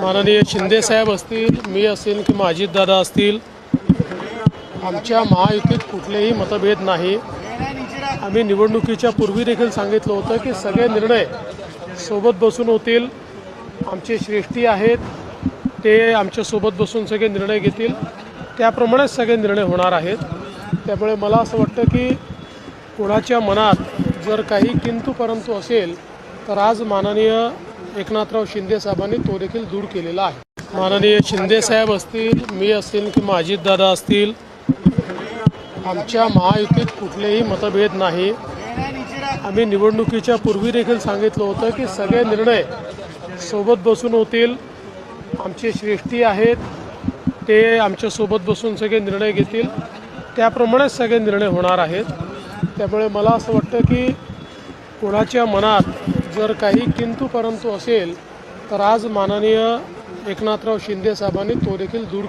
माननीय शिंदे साहेब असतील, मी असेल किंवा अजितदादा असतील, आमच्या महायुतीत कुठलेही मतभेद नाही। आम्ही निवडणुकीच्या पूर्वी देखील सांगितलं होतं की सगळे निर्णय सोबत बसून होतील। आमचे श्रेष्ठी आहेत, ते आमच्या सोबत बसून सगळे निर्णय घेतील, त्याप्रमाणे सगळे निर्णय होणार आहेत। त्यामुळे मला असं वाटतं की कोणाच्या मनात जर काही किंतु परंतु असेल तर आज माननीय एकनाथराव शिंदे साहेबांनी तो देखील दूर केलेला आहे। माननीय शिंदे साहेब असतील, मी असेल किंवा अजितदादा असतील, आमच्या महायुतीत कुठलेही मतभेद नाही। आम्ही निवडणुकीच्या पूर्वी देखील सांगितलं होतं की सगळे निर्णय सोबत बसून होतील। आमचे श्रेष्ठी आहेत, ते आमच्या सोबत बसून सगळे निर्णय घेतील, त्याप्रमाणे सगळे निर्णय होणार आहेत। त्यामुळे मला असं वाटतं की कोणाच्या मनात जर काही किंतु परंतु असेल तर आज माननीय एकनाथराव शिंदे साहेबांनी तो देखील दूर